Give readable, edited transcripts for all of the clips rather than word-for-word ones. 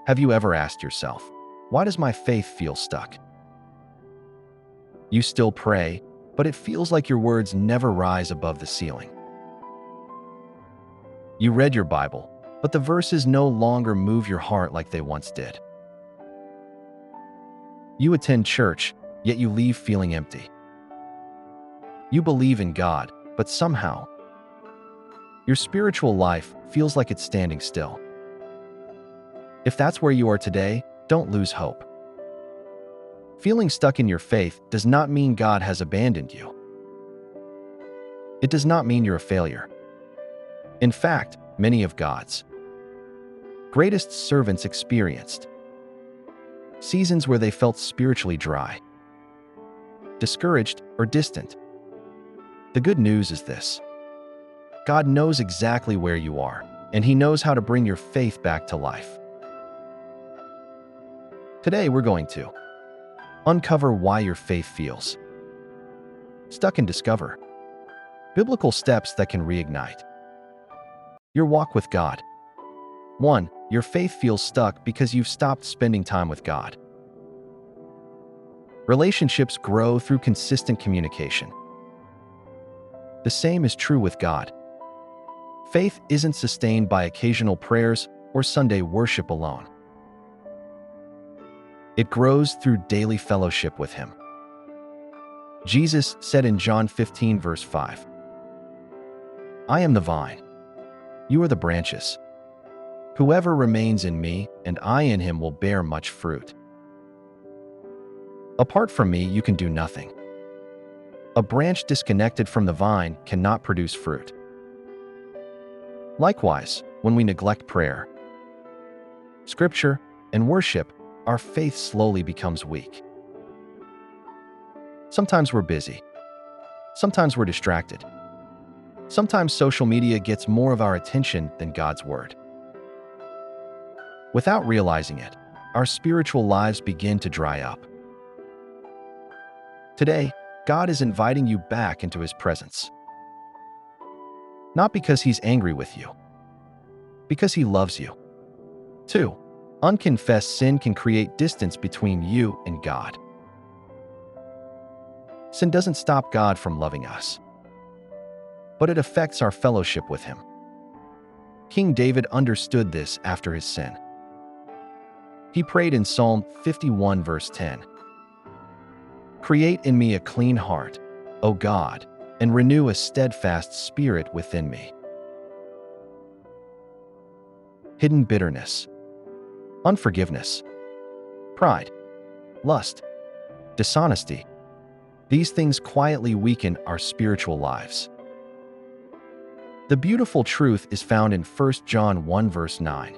Have you ever asked yourself, why does my faith feel stuck? You still pray, but it feels like your words never rise above the ceiling. You read your Bible, but the verses no longer move your heart like they once did. You attend church, yet you leave feeling empty. You believe in God, but somehow, your spiritual life feels like it's standing still. If that's where you are today, don't lose hope. Feeling stuck in your faith does not mean God has abandoned you. It does not mean you're a failure. In fact, many of God's greatest servants experienced seasons where they felt spiritually dry, discouraged, or distant. The good news is this: God knows exactly where you are, and He knows how to bring your faith back to life. Today, we're going to uncover why your faith feels stuck and discover biblical steps that can reignite your walk with God. 1. Your faith feels stuck because you've stopped spending time with God. Relationships grow through consistent communication. The same is true with God. Faith isn't sustained by occasional prayers or Sunday worship alone. It grows through daily fellowship with Him. Jesus said in John 15, verse 5, "I am the vine. You are the branches. Whoever remains in me and I in him will bear much fruit. Apart from me, you can do nothing." A branch disconnected from the vine cannot produce fruit. Likewise, when we neglect prayer, scripture, and worship, our faith slowly becomes weak. Sometimes we're busy. Sometimes we're distracted. Sometimes social media gets more of our attention than God's Word. Without realizing it, our spiritual lives begin to dry up. Today, God is inviting you back into His presence. Not because He's angry with you, because He loves you. 2. Unconfessed sin can create distance between you and God. Sin doesn't stop God from loving us, but it affects our fellowship with Him. King David understood this after his sin. He prayed in Psalm 51, verse 10, "Create in me a clean heart, O God, and renew a steadfast spirit within me." Hidden bitterness, unforgiveness, pride, lust, dishonesty. These things quietly weaken our spiritual lives. The beautiful truth is found in 1 John 1, verse 9.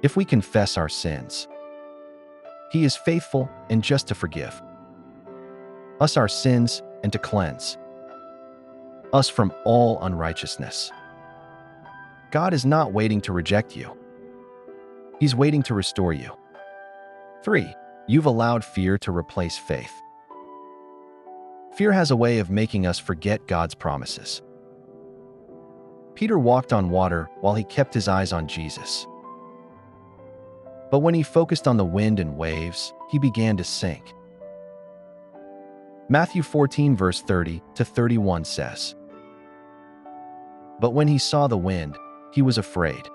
If we confess our sins, He is faithful and just to forgive us our sins and to cleanse us from all unrighteousness. God is not waiting to reject you. He's waiting to restore you. 3. You've allowed fear to replace faith. Fear has a way of making us forget God's promises. Peter walked on water while he kept his eyes on Jesus. But when he focused on the wind and waves, he began to sink. Matthew 14, verse 30 to 31 says, "But when he saw the wind, he was afraid.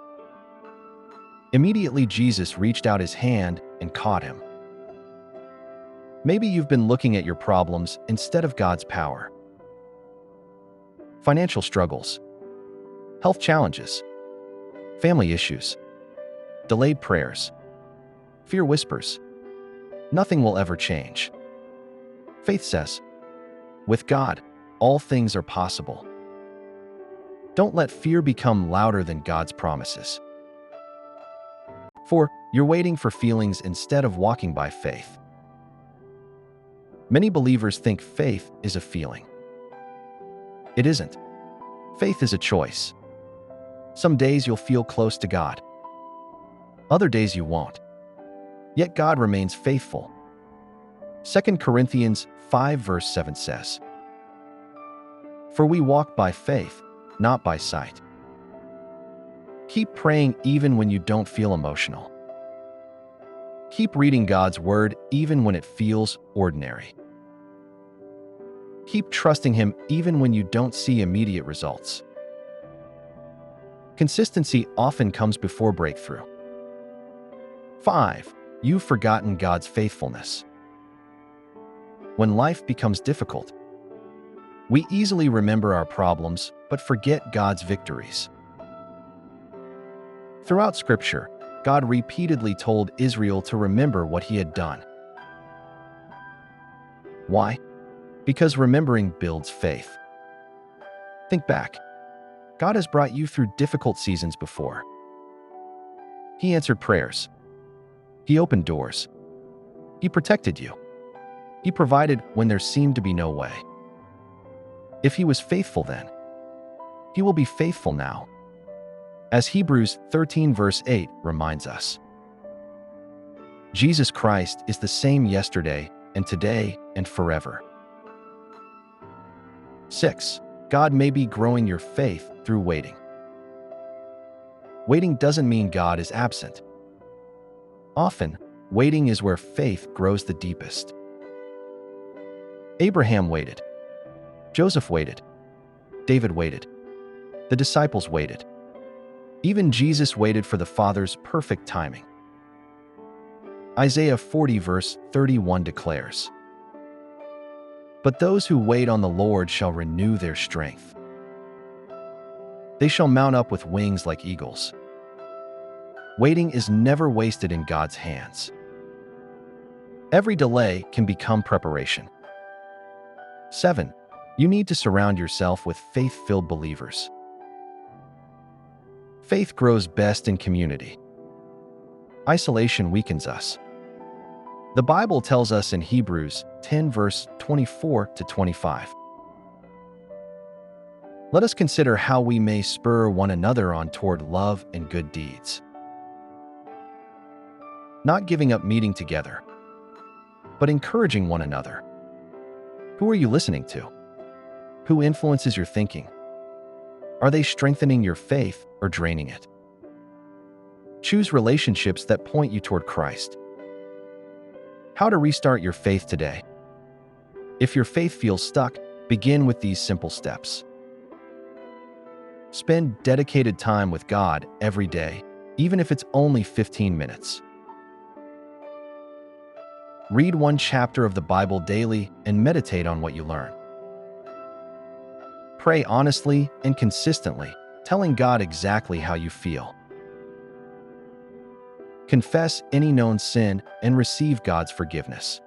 Immediately Jesus reached out his hand and caught him." Maybe you've been looking at your problems instead of God's power. Financial struggles, health challenges, family issues, delayed prayers. Fear whispers, nothing will ever change. Faith says, with God, all things are possible. Don't let fear become louder than God's promises. 4. You're waiting for feelings instead of walking by faith. Many believers think faith is a feeling. It isn't. Faith is a choice. Some days you'll feel close to God. Other days you won't. Yet God remains faithful. 2 Corinthians 5, verse 7 says, "For we walk by faith, not by sight." Keep praying even when you don't feel emotional. Keep reading God's Word even when it feels ordinary. Keep trusting Him even when you don't see immediate results. Consistency often comes before breakthrough. 5. You've forgotten God's faithfulness. When life becomes difficult, we easily remember our problems but forget God's victories. Throughout Scripture, God repeatedly told Israel to remember what He had done. Why? Because remembering builds faith. Think back. God has brought you through difficult seasons before. He answered prayers. He opened doors. He protected you. He provided when there seemed to be no way. If He was faithful then, He will be faithful now. As Hebrews 13 verse 8 reminds us, Jesus Christ is the same yesterday and today and forever. 6. God may be growing your faith through waiting. Waiting doesn't mean God is absent. Often, waiting is where faith grows the deepest. Abraham waited. Joseph waited. David waited. The disciples waited. Even Jesus waited for the Father's perfect timing. Isaiah 40 verse 31 declares, "But those who wait on the Lord shall renew their strength. They shall mount up with wings like eagles." Waiting is never wasted in God's hands. Every delay can become preparation. 7. You need to surround yourself with faith-filled believers. Faith grows best in community. Isolation weakens us. The Bible tells us in Hebrews 10 verse 24 to 25. Let us consider how we may spur one another on toward love and good deeds. Not giving up meeting together, but encouraging one another. Who are you listening to? Who influences your thinking? Are they strengthening your faith or draining it? Choose relationships that point you toward Christ. How to restart your faith today. If your faith feels stuck, begin with these simple steps. Spend dedicated time with God every day, even if it's only 15 minutes. Read one chapter of the Bible daily and meditate on what you learn. Pray honestly and consistently, telling God exactly how you feel. Confess any known sin and receive God's forgiveness.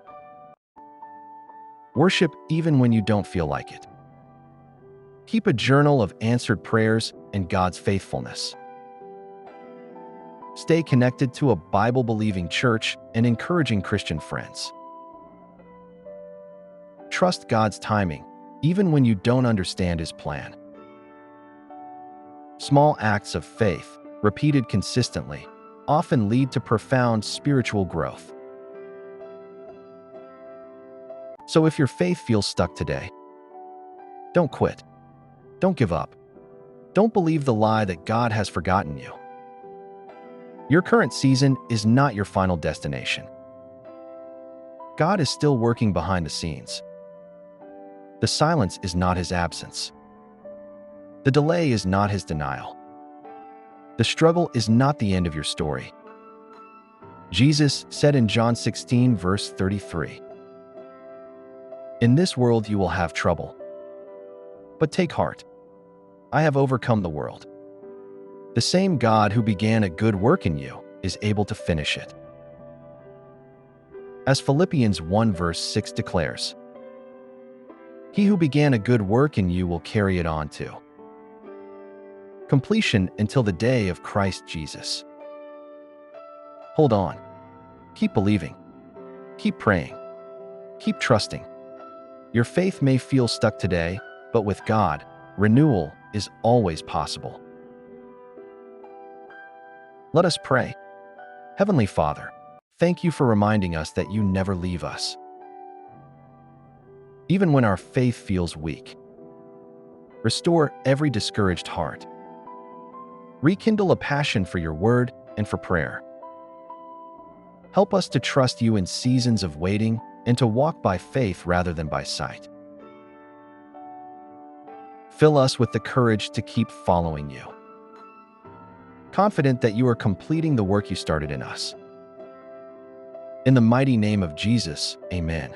Worship even when you don't feel like it. Keep a journal of answered prayers and God's faithfulness. Stay connected to a Bible-believing church and encouraging Christian friends. Trust God's timing, even when you don't understand His plan. Small acts of faith, repeated consistently, often lead to profound spiritual growth. So if your faith feels stuck today, don't quit. Don't give up. Don't believe the lie that God has forgotten you. Your current season is not your final destination. God is still working behind the scenes. The silence is not His absence. The delay is not His denial. The struggle is not the end of your story. Jesus said in John 16, verse 33, "In this world you will have trouble. But take heart. I have overcome the world." The same God who began a good work in you is able to finish it. As Philippians 1 verse 6 declares, "He who began a good work in you will carry it on to completion until the day of Christ Jesus." Hold on. Keep believing. Keep praying. Keep trusting. Your faith may feel stuck today, but with God, renewal is always possible. Let us pray. Heavenly Father, thank you for reminding us that you never leave us. Even when our faith feels weak, restore every discouraged heart. Rekindle a passion for your word and for prayer. Help us to trust you in seasons of waiting and to walk by faith rather than by sight. Fill us with the courage to keep following you, confident that you are completing the work you started in us. In the mighty name of Jesus, amen.